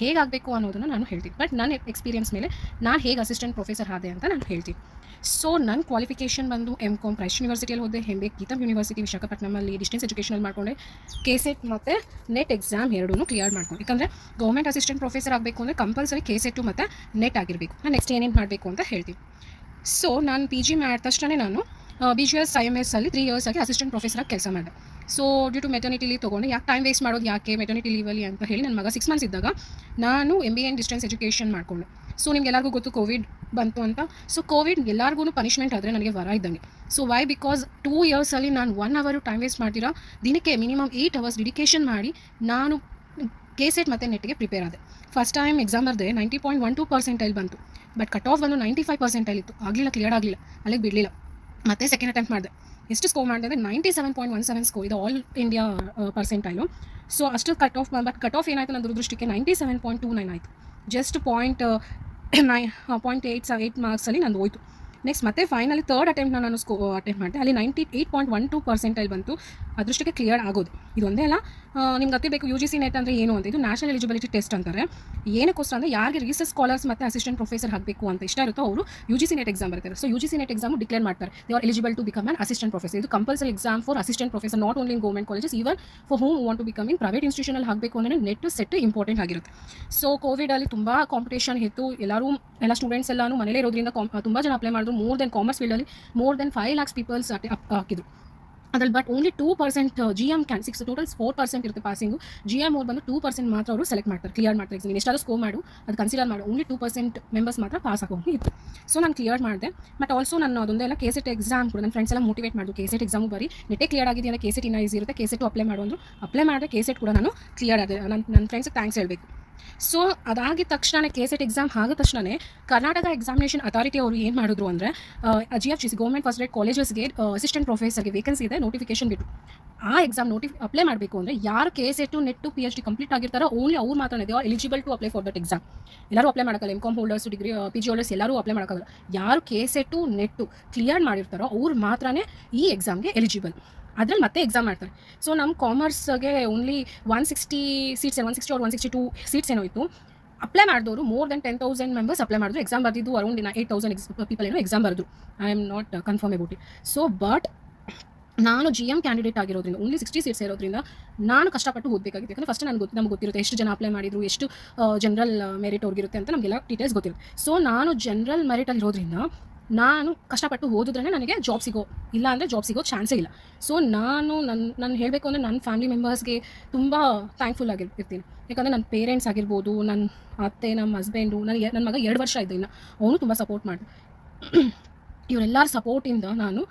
ಹೇಗಾಗಬೇಕು ಅನ್ನೋದನ್ನು ನಾನು ಹೇಳ್ತೀನಿ. ಬಟ್ ನನ್ನ ಎಕ್ಸ್ಪೀರಿಯನ್ಸ್ ಮೇಲೆ ನಾನು ಹೇಗೆ ಅಸಿಸ್ಟೆಂಟ್ ಪ್ರೊಫೆಸರ್ ಆದೆ ಅಂತ ನಾನು ಹೇಳ್ತೀನಿ. ಸೊ ನನ್ನ ಕ್ವಾಲಿಫಿಕೇಷನ್ ಬಂದು ಎಮ್.ಕಾಮ್ ಕ್ರೈಸ್ಟ್ ಯೂನಿವರ್ಸಿಟಿಯಲ್ಲಿ ಹೋದೆ, MBA ಗೀತಮ್ ಯೂನಿವರ್ಸಿಟಿ ವಿಶಾಖಪಟ್ಟಣಮಲ್ಲಿ ಡಿಸ್ಟೆನ್ಸ್ ಎಜುಕೇಷನಲ್ಲಿ ಮಾಡಿಕೊಂಡೆ. KCET ಮತ್ತು ನೆಟ್ ಎಕ್ಸಾಮ್ ಎರಡೂ ಕ್ಲಿಯರ್ ಮಾಡ್ಕೊಂಡು, ಯಾಕಂದರೆ ಗೌರ್ಮೆಂಟ್ ಅಸಿಸ್ಟೆಂಟ್ ಪ್ರೊಫೆಸರ್ ಆಗಬೇಕು ಅಂದರೆ ಕಂಪಲ್ಸರಿ KCET ಮತ್ತು ನೆಟ್ ಆಗಿರಬೇಕು. ನಾನು ನೆಕ್ಸ್ಟ್ ಏನೇನು ಮಾಡಬೇಕು ಅಂತ ಹೇಳ್ತೀನಿ. ಸೊ ನಾನು PG ಮಾಡಿದ ತಕ್ಷಣ ನಾನು BGS IMS ಅಲ್ಲಿ 3 ಇಯರ್ಸ್ ಆಗಿ ಅಸಿಸ್ಟೆಂಟ್ ಪ್ರೊಫೆಸರಾಗಿ ಕೆಲಸ ಮಾಡಿದೆ. So due to maternity leave ತೊಗೊಂಡೆ. ಯಾಕೆ ಟೈಮ್ ವೇಸ್ಟ್ ಮಾಡೋದು, ಯಾಕೆ ಮೆಟರ್ನಿಟಿ ಲೀವಲ್ಲಿ ಅಂತ ಹೇಳಿ ನನ್ನ ಮಗ 6 ಮಂತ್ಸ್ ಇದ್ದಾಗ ನಾನು MBA ಇನ್ ಡಿಸ್ಟೆನ್ಸ್ ಎಜುಕೇಷನ್ ಮಾಡಿಕೊಂಡೆ. ಸೊ ನಿಮ್ಗೆಲ್ಲರಿಗೂ ಗೊತ್ತು ಕೋವಿಡ್ ಬಂತು ಅಂತ. ಸೊ ಕೋವಿಡ್ ಎಲ್ಲರಿಗೂ ಪನಿಷ್ಮೆಂಟ್ ಆದರೆ ನನಗೆ ವರ ಇದ್ದಂಗೆ. ಸೊ ವೈ ಬಿಕಾಸ್ 2 ಇಯರ್ಸಲ್ಲಿ ನಾನು 1 ಅವರ್ ಟೈಮ್ ವೇಸ್ಟ್ ಮಾಡ್ತೀರಾ, ದಿನಕ್ಕೆ ಮಿನಿಮಮ್ 8 ಅವರ್ಸ್ ಡೆಡಿಕೇಶನ್ ಮಾಡಿ ನಾನು KCET ಮತ್ತು ನೆಟ್ಗೆ ಪ್ರಿಪೇರ್ ಆದೆ. ಫಸ್ಟ್ ಟೈಮ್ ಎಕ್ಸಾಮ್ ಬರೆದೆ 90.12% ಬಂತು. ಬಟ್ ಕಟ್ ಆಫ್ ಬಂದು 95% ಇತ್ತು. ಆಗಲಿಲ್ಲ, ಕ್ಲಿಯರ್ ಆಗಲಿಲ್ಲ, ಅಲ್ಲಿಗೆ ಬಿಡಲಿಲ್ಲ. ಮತ್ತೆ ಸೆಕೆಂಡ್ ಅಟೆಂಪ್ಟ್ ಮಾಡಿದೆ. ಎಷ್ಟು ಸ್ಕೋರ್ ಮಾಡಿದೆ ಅಂದರೆ 97.17 ಸ್ಕೋರ್. ಇದು ಆಲ್ ಇಂಡಿಯಾ ಪರ್ಸೆಂಟೈಲು. ಸೊ ಅಷ್ಟು cut off, but cut off ಏನಾಯಿತು ನನ್ನ ದುರದೃಷ್ಟಕ್ಕೆ 97.29 ಆಯಿತು. ಜಸ್ಟ್ 0.8 ಮಾರ್ಕ್ಸಲ್ಲಿ ನಂದು ಹೋಯಿತು. ನೆಕ್ಸ್ಟ್ ಮತ್ತೆ ಫೈನಲಿ ಥರ್ಡ್ ಅಟೆಂಪ್ಟ್ನ ನಾನು ಅಟೆಂಪ್ಟ್ ಮಾಡಿದೆ. ಅಲ್ಲಿ 98.12% ಬಂತು. ಅದೃಷ್ಟಕ್ಕೆ ಕ್ಲಿಯರ್ ಆಗೋದು. ಇದೊಂದೇ ಅಲ್ಲ, ನಿಮ್ಗೆ ಗೊತ್ತಿರಬೇಕು UGC ನೆಟ್ ಅಂದರೆ ಏನು ಅಂತ. ಇದು ನ್ಯಾಷನಲ್ ಎಲಿಜಿಬಿಲಿಟಿ ಟೆಸ್ಟ್ ಅಂತಾರೆ. ಏನಕ್ಕೋಸ್ಕರ ಅಂದರೆ ಯಾರಿಗೆ ರಿಸರ್ಚ್ ಸ್ಕಾಲರ್ಸ್ ಮತ್ತು ಅಸಿಸ್ಟೆಂಟ್ ಪ್ರೊಫೆಸರ್ ಆಗಬೇಕು ಅಂತ ಇಷ್ಟ ಇರುತ್ತೋ ಅವರು UGC ನೆಟ್ ಎಕ್ಸಾಮ್ ಬರ್ತಾರೆ. So UGC NET exam declare ಮಾಡ್ತಾರೆ, they are eligible to become an assistant professor. ಇದು compulsory exam for assistant professor, not only in government colleges, even for whom want to become in private ಇನ್ಸ್ಟಿಟ್ಯೂಷನಲ್ಲಿ ಆಗಬೇಕು ಅಂದರೆ NET SET important ಆಗಿರುತ್ತೆ. So ಕೋವಿಡಲ್ಲಿ ತುಂಬ competition ಇತ್ತು. ಎಲ್ಲ students ಎಲ್ಲರೂ ಮನೇಲೇ ಇರೋದ್ರಿಂದ ತುಂಬ ಜನ ಅಪ್ಲೈ ಮಾಡಿದ್ರು. ಮೋರ್ ದೆನ್ ಕಾಮರ್ಸ್ ಫೀಲ್ಡಲ್ಲಿ ಮೋರ್ ದೆನ್ 5 lakhs ಪೀಪಲ್ಸ್ ಹಾಕಿದ್ರು ಅದ್ರಲ್ಲಿ. But only 2% GM can 6 total 4% ಇರುತ್ತೆ ಪಾಸಿಂಗು. GM ಅವ್ರು ಬಂದು 2% ಮಾತ್ರ ಅವರು ಸೆಲೆಕ್ಟ್ ಮಾಡ್ತಾರೆ, ಕ್ಲಿಯರ್ ಮಾಡ್ತಾರೆ ಎಕ್ಸಾಮ್. ಎಷ್ಟಾದರೂ ಸ್ಕೋರ್ ಮಾಡು, ಅದು ಕನ್ಸಿಡರ್ ಮಾಡು. ಓನ್ಲಿ 2% ಮೆಂಬರ್ಸ್ ಮಾತ್ರ ಪಾಸ್ ಆಗೋಂಗೆ ಇತ್ತು. ಸೊ ನಾನು ಕ್ಲಿಯರ್ ಮಾಡಿದೆ. ಬಟ್ ಆಲ್ಸೋ ನಾನು ಅದೊಂದೇ ಎಲ್ಲ KCET ಎಕ್ಸಾಮ್ ಕೂಡ ನನ್ನ ಫ್ರೆಂಡ್ಸ್ ಎಲ್ಲ ಮೋಟಿವೇಟ್ ಮಾಡಿದ್ರು, KCET ಎಕ್ಸಾಮು ಬರೀ ನೆಟ್ಟೇ ಕ್ಲಿಯರ್ ಆಗಿದೆ ಅಂದರೆ KCET ಇನ್ನೂ ಈಸಿ ಇರುತ್ತೆ, KCET ಅಪ್ಲೈ ಮಾಡು ಅಂದರು. ಅಪ್ಲೈ ಮಾಡಿದೆ, KCET ಕೂಡ ನಾನು ಕ್ಲಿಯರ್ ಆಗಿದೆ. ನನ್ನ ಫ್ರೆಂಡ್ಸ್ಗೆ ಥ್ಯಾಂಕ್ಸ್ ಹೇಳಬೇಕು. ಸೊ ಅದಾಗಿದ ತಕ್ಷಣ KCET ಎಕ್ಸಾಮ್ ಆಗಿದ ತಕ್ಷಣ ಕರ್ನಾಟಕ ಎಕ್ಸಾಮಿನೇಷನ್ ಅಥಾರಿಟಿ ಅವರು ಏನು ಮಾಡಿದ್ರು ಅಂದರೆ GFGC ಗೌರ್ಮೆಂಟ್ ಫಸ್ಟ್ ಗ್ರೇಡ್ ಕಾಲೇಜಸ್ಗೆ ಅಸಿಸ್ಟೆಂಟ್ ಪ್ರೊಫೆಸರ್ಗೆ ವೇಕೆನ್ಸಿ ಇದೆ, ನೋಟಿಫಿಕೇಶನ್ ಬಿಟ್ಟು ಆ ಎಕ್ಸಾಮ್ ಅಪ್ಲೈ ಮಾಡಬೇಕು ಅಂದರೆ ಯಾರು KCET ನೆಟ್ಟು PhD ಕಂಪ್ಲೀಟ್ ಆಗಿರ್ತಾರೋ ಓನ್ಲಿ ಅವ್ರು ಮಾತ್ರ they are eligible to apply for that exam. ಎಲ್ಲರೂ ಅಪ್ಲೈ ಮಾಡೋಕ್ಕಲ್ಲ, M.Com holders, degree PG holders ಎಲ್ಲರೂ ಅಪ್ಲೈ ಮಾಡೋಕ್ಕಾಗಲ್ಲ. ಯಾರು KCET ನೆಟ್ಟು ಕ್ಲಿಯರ್ ಮಾಡಿರ್ತಾರೋ ಅವ್ರು ಮಾತ್ರನೇ ಈ ಎಕ್ಸಾಮ್ಗೆ ಎಲಿಜಿಬಲ್. ಅದ್ರಲ್ಲಿ ಮತ್ತೆ ಎಕ್ಸಾಮ್ ಮಾಡ್ತಾರೆ. ಸೊ ನಮ್ಮ ಕಾಮರ್ಸ್ಗೆ ಓನ್ಲಿ 160 ಸೀಟ್ಸ್, 160 or 162 ಸೀಟ್ಸ್ ಏನೋ ಇತ್ತು. ಅಪ್ಲೈ ಮಾಡಿದವರು ಮೋರ್ ದೆನ್ 10,000 ಮೆಂಬರ್ಸ್ ಅಪ್ಲೈ ಮಾಡಿದ್ರು. ಎಕ್ಸಾಮ್ ಬರೆದಿದ್ದು ಅರೌಂಡ್ 8,000 ಪೀಪಲ್ ಏನೋ ಎಕ್ಸಾಮ್ ಬರೆದ್ರು. I am not confirm about it. So but ನಾನು GM ಕ್ಯಾಂಡಿಡೇಟ್ ಆಗಿರೋದ್ರಿಂದ ಓನ್ಲಿ 60 ಸೀಟ್ಸ್ ಇರೋದ್ರಿಂದ ನಾನು ಕಷ್ಟಪಟ್ಟು ಓದಬೇಕಾಗಿತ್ತು. ಯಾಕಂದರೆ ಫಸ್ಟ್ ನಮ್ಗೆ ಗೊತ್ತಿರುತ್ತೆ ಎಷ್ಟು ಜನ ಅಪ್ಲೈ ಮಾಡಿದ್ರು, ಎಷ್ಟು ಜನರಲ್ ಮೆರಿಟ್ ಅವ್ರಿಗಿರುತ್ತೆ ಅಂತ ನಮಗೆಲ್ಲ ಡೀಟೇಲ್ಸ್ ಗೊತ್ತಿರುತ್ತೆ. ಸೊ ನಾನು ಜನರಲ್ ಮೆರಿಟಲ್ಲಿ ಇರೋದ್ರಿಂದ ನಾನು ಕಷ್ಟಪಟ್ಟು ಓದಿದ್ರೇ ನನಗೆ ಜಾಬ್ ಇಲ್ಲ ಅಂದರೆ ಜಾಬ್ ಸಿಗೋ ಚಾನ್ಸೇ ಇಲ್ಲ. ಸೊ ನಾನು ಹೇಳಬೇಕು ಅಂದರೆ ನನ್ನ ಫ್ಯಾಮಿಲಿ ಮೆಂಬರ್ಸ್ಗೆ ತುಂಬ ಥ್ಯಾಂಕ್ಫುಲ್ ಆಗಿರ್ತೀನಿ. ಯಾಕಂದರೆ ನನ್ನ ಪೇರೆಂಟ್ಸ್ ಆಗಿರ್ಬೋದು, ನನ್ನ ಅತ್ತೆ, ನಮ್ಮ ಹಸ್ಬೆಂಡು, ನನ್ನ ಮಗ 2 ವರ್ಷ ಇದ್ದ ಇನ್ನು, ಅವನು ತುಂಬ ಸಪೋರ್ಟ್ ಮಾಡಿದ್ರು. ಇವರೆಲ್ಲರ ಸಪೋರ್ಟಿಂದ ನಾನು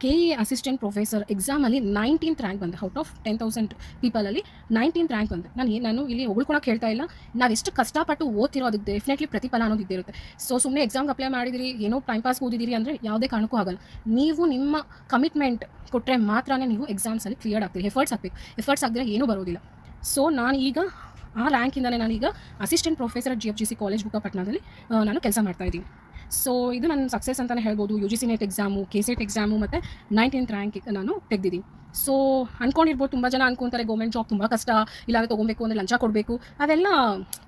KE ಅಸಿಸ್ಟೆಂಟ್ ಪ್ರೊಫೆಸರ್ ಎಕ್ಸಾಮಲ್ಲಿ 19th ರ್ಯಾಂಕ್ ಬಂದೆ. ಔಟ್ ಆಫ್ 10,000 ಪೀಪಲಲ್ಲಿ 19th ರ್ಯಾಂಕ್ ಬಂದೆ. ನಾನು ಇಲ್ಲಿ ಹೊಗಳ್ಕೊಳಕ್ಕೆ ಹೇಳ್ತಾ ಇಲ್ಲ. ನಾವು ಎಷ್ಟು ಕಷ್ಟಪಟ್ಟು ಓದ್ತಿರೋ ಅದಕ್ಕೆ ಡೆಫಿನೆಟ್ಲಿ ಪ್ರತಿಫಲ ಅನ್ನೋದು ಇದ್ದೇ ಇರುತ್ತೆ. ಸೊ ಸುಮ್ಮನೆ ಎಕ್ಸಾಮ್ಗೆ ಅಪ್ಲೈ ಮಾಡಿದಿರಿ, ಏನೋ ಟೈಮ್ ಪಾಸ್ ಓದಿದಿರಿ ಅಂದರೆ ಯಾವುದೇ ಕಾರಣಕ್ಕೂ ಆಗಲ್ಲ. ನೀವು ನಿಮ್ಮ ಕಮಿಟ್ಮೆಂಟ್ ಕೊಟ್ಟರೆ ಮಾತ್ರ ನೀವು ಎಕ್ಸಾಮ್ಸಲ್ಲಿ ಕ್ಲಿಯರ್ ಆಗ್ತೀರಿ. ಎಫರ್ಟ್ಸ್ ಹಾಕಬೇಕು, ಎಫರ್ಟ್ಸ್ ಆಗಿದ್ರೆ ಏನೂ ಬರೋದಿಲ್ಲ. ಸೊ ನಾನೀಗ ಆ ರ್ಯಾಂಕಿಂದಲೇ ನಾನೀಗ ಅಸಿಸ್ಟೆಂಟ್ ಪ್ರೊಫೆಸರ್ GFGC ಕಾಲೇಜ್ ಬುಕ್ಕಾಪಟ್ಟಣದಲ್ಲಿ ನಾನು ಕೆಲಸ ಮಾಡ್ತಾಯಿದ್ದೀನಿ. ಸೊ ಇದು ನನ್ನ ಸಕ್ಸಸ್ ಅಂತಲೇ ಹೇಳ್ಬೋದು. UGC NET exam, KCET exam ಮತ್ತು 19th ರ್ಯಾಂಕ್ ನಾನು ತೆಗೆದಿದ್ದೀನಿ. ಸೊ ಅಂದ್ಕೊಂಡಿರ್ಬೋದು, ತುಂಬ ಜನ ಅನ್ಕೊತಾರೆ ಗೌರ್ಮೆಂಟ್ ಜಾಬ್ ತುಂಬ ಕಷ್ಟ, ಇಲ್ಲಾಂದರೆ ತೊಗೊಬೇಕು ಅಂದರೆ ಲಂಚ ಕೊಡಬೇಕು. ಅದೆಲ್ಲ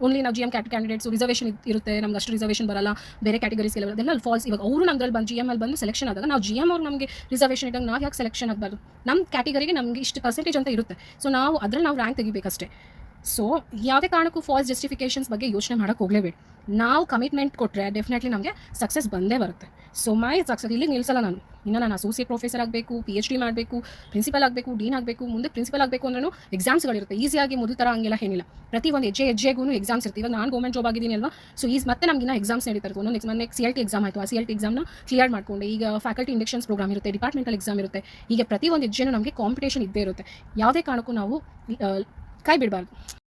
ಓನ್ಲಿ ನಾವು GM ಕ್ಯಾಂಡಿಡೇಟ್ಸು ರಿಸರ್ವೇಷನ್ ಇರುತ್ತೆ, ನಮ್ಗೆ ಅಷ್ಟು ರಿಸರ್ವೇಷನ್ ಬರಲ್ಲ. ಬೇರೆ ಕ್ಯಾಟಗರೀಸ್ಗೆಲ್ಲ ಅದೆಲ್ಲ ಫಾಲ್ಸ್. ಇವಾಗ ಅವರು ನಮ್ಮದ್ರಲ್ಲಿ ಬಂದು GM ಅಲ್ಲಿ ಬಂದು ಸೆಲೆಕ್ಷನ್ ಆದಾಗ ನಾವು GM ಅವ್ರು ನಮಗೆ ರಿಸರ್ವೇಷನ್ ಇದ್ದಾಗ ನಾವು ಯಾಕೆ ಸೆಲೆಕ್ಷನ್ ಆಗಬಾರ್ದು? ನಮ್ಮ ಕ್ಯಾಟಗರಿಗೆ ನಮಗೆ ಇಷ್ಟು ಪರ್ಸೆಂಟೇಜ್ ಅಂತ ಇರುತ್ತೆ. ಸೊ ನಾವು ರ್ಯಾಂಕ್ ತೆಗಿಬೇಕಷ್ಟೇ. ಸೊ ಯಾವುದೇ ಕಾರಣಕ್ಕೂ ಫಾಲ್ಸ್ ಜಸ್ಟಿಫಿಕೇಷನ್ಸ್ ಬಗ್ಗೆ ಯೋಚನೆ ಮಾಡೋಕ್ಕೆ ಹೋಗಲೇಬೇಡಿ. ನಾವು ಕಮಿಟ್ಮೆಂಟ್ ಕೊಟ್ಟರೆ ಡೆಫಿನೆಟ್ಲಿ ನಮಗೆ ಸಕ್ಸಸ್ ಬಂದೇ ಬರುತ್ತೆ. ಸೊ ಮೈ ಸಕ್ಸಸ್ ಇಲ್ಲಿಗೆ ನಿಲ್ಲಿಸಲ್ಲ ನಾನು. ಇನ್ನು ನಾನು ಅಸೋಸಿಯೇಟ್ ಪ್ರೊಫೆಸರ್ ಆಗಬೇಕು, PhD ಮಾಡಬೇಕು, ಪ್ರಿನ್ಸಿಪಲ್ ಆಗಬೇಕು, ಡೀನ್ ಆಗಬೇಕು. ಮುಂದೆ ಪ್ರಿನ್ಸಿಪಲ್ ಆಗಬೇಕು ಅಂದ್ರೂ ಎಕ್ಸಾಮ್ಸ್ಗಳಿರುತ್ತೆ. ಈಸಿಯಾಗಿ ಮೊದಲು ಥರ ಹಂಗೆಲ್ಲ ಏನಿಲ್ಲ. ಪ್ರತಿ ಒಂದು ಹೆಜ್ಜೆಗೂ ಎಕ್ಸಾಮ್ಸ್ ಇರ್ತೀವಿ. ಇವಾಗ ನಾನು ಗೌರ್ಮೆಂಟ್ ಜಾಬ್ ಆಗಿದ್ದೀನಿ ಅಲ್ವಾ. ಸೊ ಮತ್ತೆ ನಮಗಿನ್ನ ಎಕ್ಸಾಮ್ಸ್ ನಡೀತಾರೆ. ನೆಕ್ಸ್ಟ್ CLT ಎಕ್ಸಾಮ್ ಆಯಿತು. ಆ CLT ಎಕ್ಸಾಮ್ನ ಕ್ಲಿಯರ್ ಮಾಡಿಕೊಂಡೆ. ಈಗ ಫ್ಯಾಕಲ್ಟಿ ಇಂಡಕ್ಷನ್ಸ್ ಪ್ರೋಗ್ರಾಮ್ ಇರುತ್ತೆ, ಡಿಪಾರ್ಟ್ಮೆಂಟಲ್ ಎಕ್ಸಾಮ್ ಇರುತ್ತೆ. ಈಗ ಪ್ರತಿ ಒಂದು ಹೆಜ್ಜೆನೂ ನಮಗೆ ಕಾಂಪಿಟೇಷನ್ ಇದ್ದೇ ಇರುತ್ತೆ. ಯಾವುದೇ ಕಾರಣಕ್ಕೂ ನಾವು ಕೈ ಬಿಡಬಾರ್ದು.